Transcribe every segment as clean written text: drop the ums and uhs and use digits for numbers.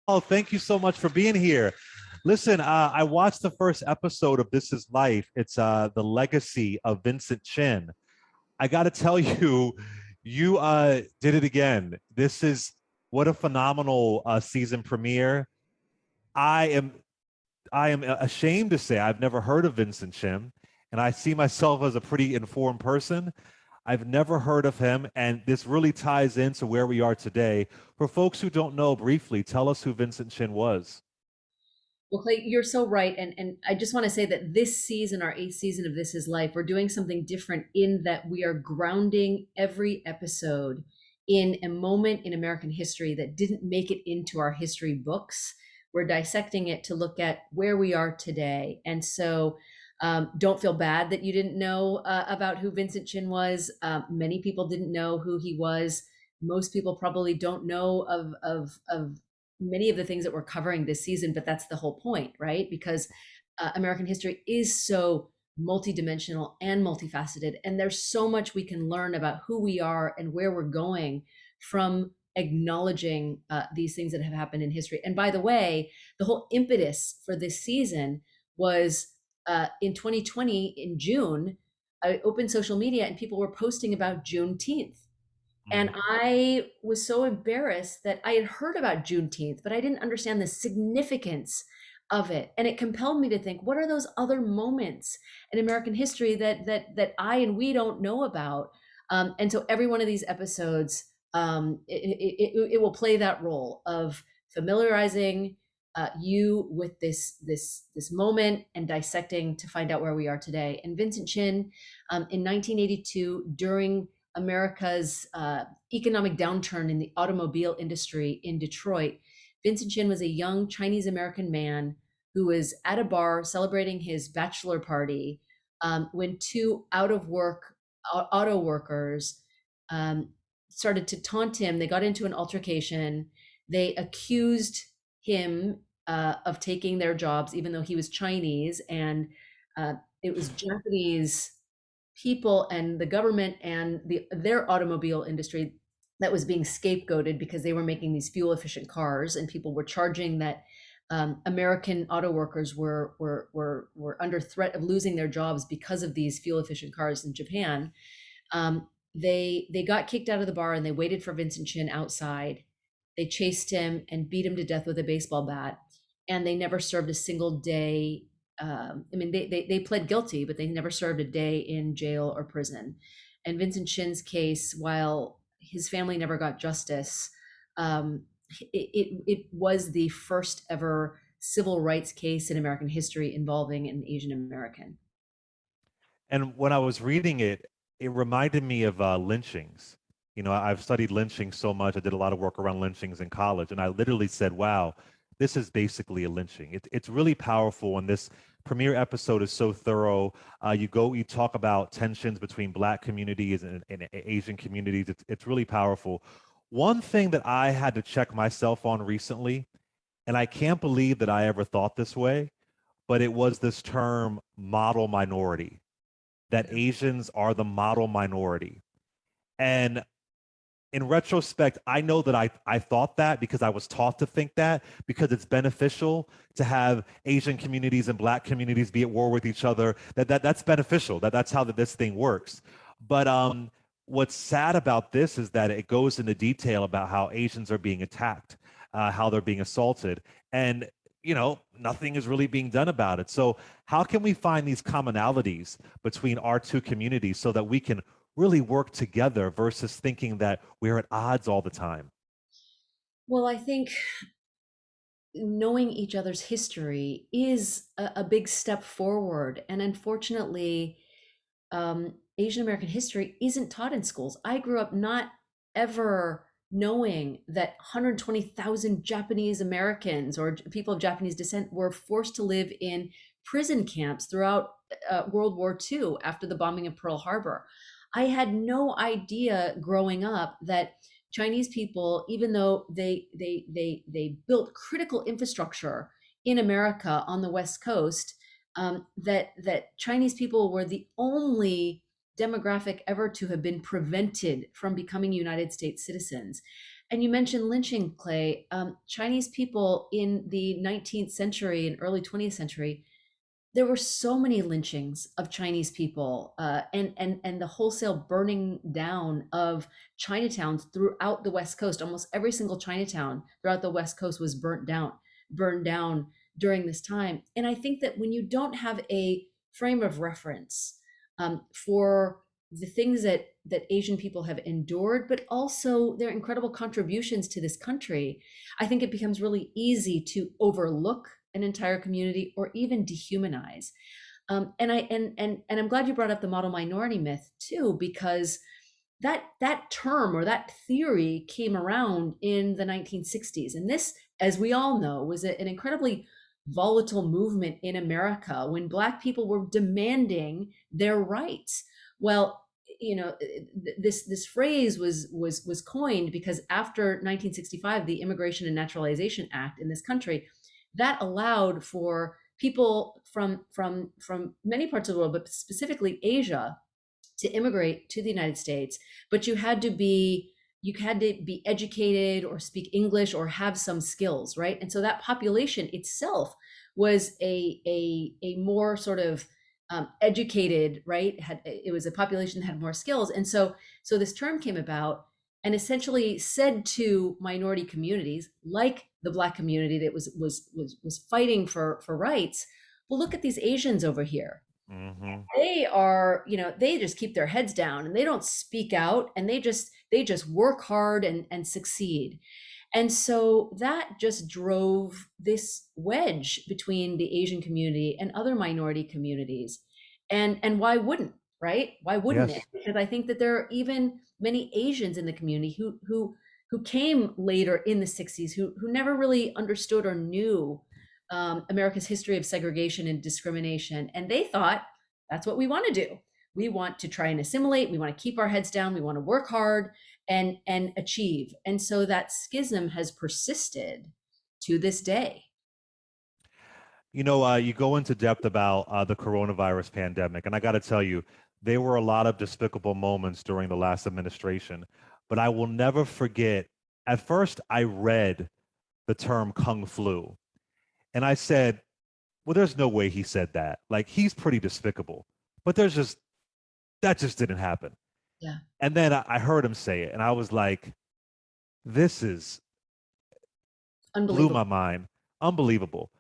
Oh, thank you so much for being here. Listen, I watched the first episode of This Is Life. It's the legacy of Vincent Chin. I got to tell you, you did it again. This is what a phenomenal season premiere. I am I am ashamed to say I've never heard of Vincent Chin, and I see myself as a pretty informed person. I've never heard of him, and this really ties into where we are today. For folks who don't know, briefly, tell us who Vincent Chin was. Well, Clay, you're so right. And I just want to say that this season, our eighth season of This Is Life, we're doing something different in that we are grounding every episode in a moment in American history that didn't make it into our history books. We're dissecting it to look at where we are today. And so don't feel bad that you didn't know about who Vincent Chin was. Many people didn't know who he was. Most people probably don't know of many of the things that we're covering this season, but that's the whole point, right? Because American history is so multidimensional and multifaceted, and there's so much we can learn about who we are and where we're going from acknowledging these things that have happened in history. And by the way, the whole impetus for this season was in 2020 in June. I opened social media and people were posting about Juneteenth, and Mm. I was so embarrassed that I had heard about Juneteenth, but I didn't understand the significance of it. And it compelled me to think, what are those other moments in American history that I and we don't know about? And so every one of these episodes, it will play that role of familiarizing you with this moment and dissecting to find out where we are today. And Vincent Chin, in 1982, during America's economic downturn in the automobile industry in Detroit, Vincent Chin was a young Chinese American man who was at a bar celebrating his bachelor party when two out of work auto workers um, started to taunt him. They got into an altercation. They accused him of taking their jobs, even though he was Chinese, and it was Japanese people and the government and their automobile industry that was being scapegoated because they were making these fuel efficient cars, and people were charging that American auto workers were under threat of losing their jobs because of these fuel efficient cars in Japan. They got kicked out of the bar and they waited for Vincent Chin outside. They chased him and beat him to death with a baseball bat, and they never served a single day. I mean, they pled guilty, but they never served a day in jail or prison. And Vincent Chin's case, while his family never got justice, it was the first ever civil rights case in American history involving an Asian American. And when I was reading it, it reminded me of lynchings. You know, I've studied lynching so much. I did a lot of work around lynchings in college, and I literally said, "Wow, this is basically a lynching." It's really powerful, and this premiere episode is so thorough. You talk about tensions between Black communities and Asian communities. It's really powerful. One thing that I had to check myself on recently, and I can't believe that I ever thought this way, but it was this term model minority, that Asians are the model minority. And in retrospect, I know that I thought that because I was taught to think that, because it's beneficial to have Asian communities and Black communities be at war with each other. That's beneficial. That's how this thing works. But what's sad about this is that it goes into detail about how Asians are being attacked, how they're being assaulted, and nothing is really being done about it. So how can we find these commonalities between our two communities so that we can really work together versus thinking that we're at odds all the time? Well, I think knowing each other's history is a big step forward. And unfortunately, Asian American history isn't taught in schools. I grew up not ever knowing that 120,000 Japanese Americans or people of Japanese descent were forced to live in prison camps throughout World War II after the bombing of Pearl Harbor. I had no idea growing up that Chinese people, even though they built critical infrastructure in America on the West Coast, that Chinese people were the only demographic ever to have been prevented from becoming United States citizens. And you mentioned lynching, Clay. Chinese people in the 19th century and early 20th century, there were so many lynchings of Chinese people, and the wholesale burning down of Chinatowns throughout the West Coast. Almost every single Chinatown throughout the West Coast was burned down during this time. And I think that when you don't have a frame of reference for the things that Asian people have endured, but also their incredible contributions to this country, I think it becomes really easy to overlook an entire community or even dehumanize. And I'm glad you brought up the model minority myth too, because that term or that theory came around in the 1960s, and this, as we all know, was an incredibly volatile movement in America when Black people were demanding their rights. Well, you know, this phrase was coined because after 1965, the Immigration and Naturalization Act in this country, that allowed for people from many parts of the world, but specifically Asia, to immigrate to the United States, but you had to be educated or speak English or have some skills, right? And so that population itself was a more sort of educated, right? It was a population that had more skills, and so this term came about and essentially said to minority communities like the Black community that was fighting for rights. Well, look at these Asians over here. Hmm. They are, they just keep their heads down and they don't speak out, and they just work hard and succeed. And so that just drove this wedge between the Asian community and other minority communities. And why wouldn't, right? Why wouldn't it? Yes. Because I think that there are even many Asians in the community who came later in the 60s, who never really understood or knew America's history of segregation and discrimination. And they thought, that's what we want to do. We want to try and assimilate. We want to keep our heads down. We want to work hard and achieve. And so that schism has persisted to this day. You go into depth about the coronavirus pandemic, and I got to tell you, there were a lot of despicable moments during the last administration, but I will never forget. At first, I read the term Kung flu, and I said, well, there's no way he said that. Like, he's pretty despicable, but that just didn't happen. Yeah, And then I heard him say it, and I was like, this is blew my unbelievable. mind. Unbelievable.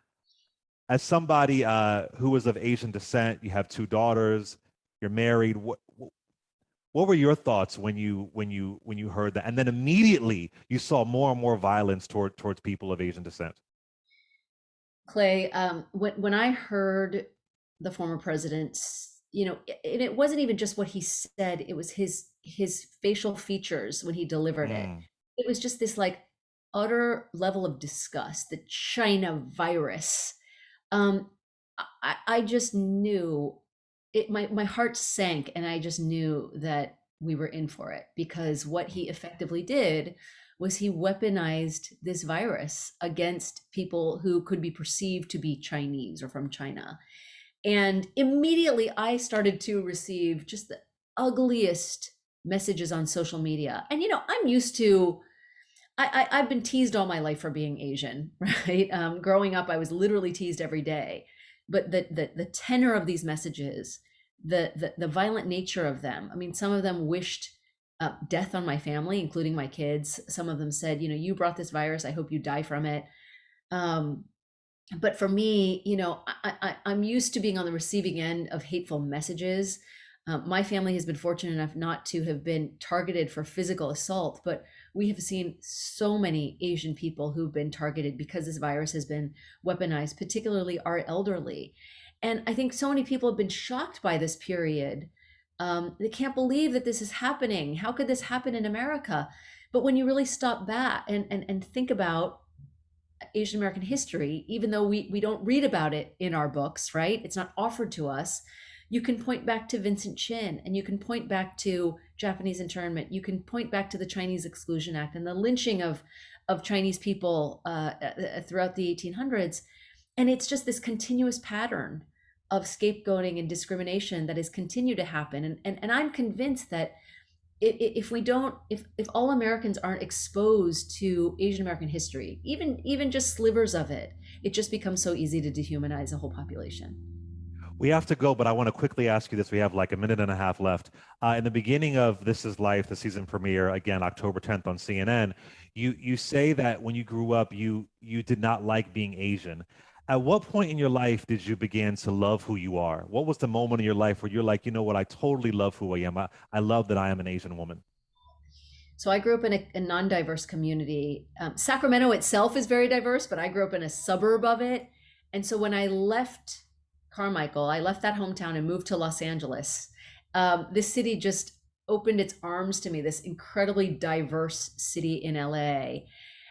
As somebody who is of Asian descent, you have two daughters, you're married. What were your thoughts when you heard that? And then immediately you saw more and more violence towards people of Asian descent. Clay, when I heard the former president, and it wasn't even just what he said; it was his facial features when he delivered it. Mm. It was just this like utter level of disgust, the China virus. Um, I just knew it. My heart sank, and I just knew that we were in for it, because what he effectively did was he weaponized this virus against people who could be perceived to be Chinese or from China. And immediately I started to receive just the ugliest messages on social media. And I'm used to I've been teased all my life for being Asian, right? Growing up, I was literally teased every day. But the tenor of these messages, the violent nature of them. I mean, some of them wished death on my family, including my kids. Some of them said, you brought this virus. I hope you die from it. Um, but for me, I'm used to being on the receiving end of hateful messages. My family has been fortunate enough not to have been targeted for physical assault, but we have seen so many Asian people who've been targeted because this virus has been weaponized, particularly our elderly. And I think so many people have been shocked by this period. They can't believe that this is happening. How could this happen in America? But when you really stop back and think about Asian American history, even though we don't read about it in our books, right? It's not offered to us. You can point back to Vincent Chin, and you can point back to Japanese internment. You can point back to the Chinese Exclusion Act and the lynching of Chinese people throughout the 1800s. And it's just this continuous pattern of scapegoating and discrimination that has continued to happen. And I'm convinced that if we don't, if all Americans aren't exposed to Asian American history, even just slivers of it, it just becomes so easy to dehumanize a whole population. We have to go, but I want to quickly ask you this. We have like a minute and a half left. In the beginning of This Is Life, the season premiere, again, October 10th on CNN, you say that when you grew up, you did not like being Asian. At what point in your life did you begin to love who you are? What was the moment in your life where you're like, you know what, I totally love who I am. I love that I am an Asian woman. So I grew up in a non-diverse community. Sacramento itself is very diverse, but I grew up in a suburb of it. And so when I left Carmichael, I left that hometown and moved to Los Angeles. This city just opened its arms to me, this incredibly diverse city in LA.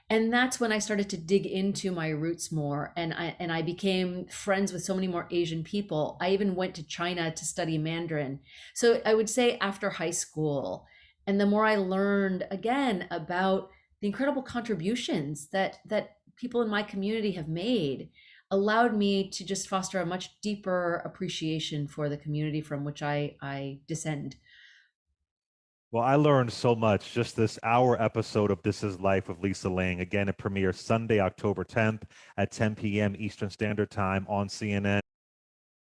And that's when I started to dig into my roots more, and I became friends with so many more Asian people. I even went to China to study Mandarin. So I would say after high school, and the more I learned again about the incredible contributions that people in my community have made, allowed me to just foster a much deeper appreciation for the community from which I descend. Well, I learned so much just this hour episode of This Is Life with Lisa Ling. Again, it premieres Sunday, October 10th at 10 p.m. Eastern Standard Time on CNN.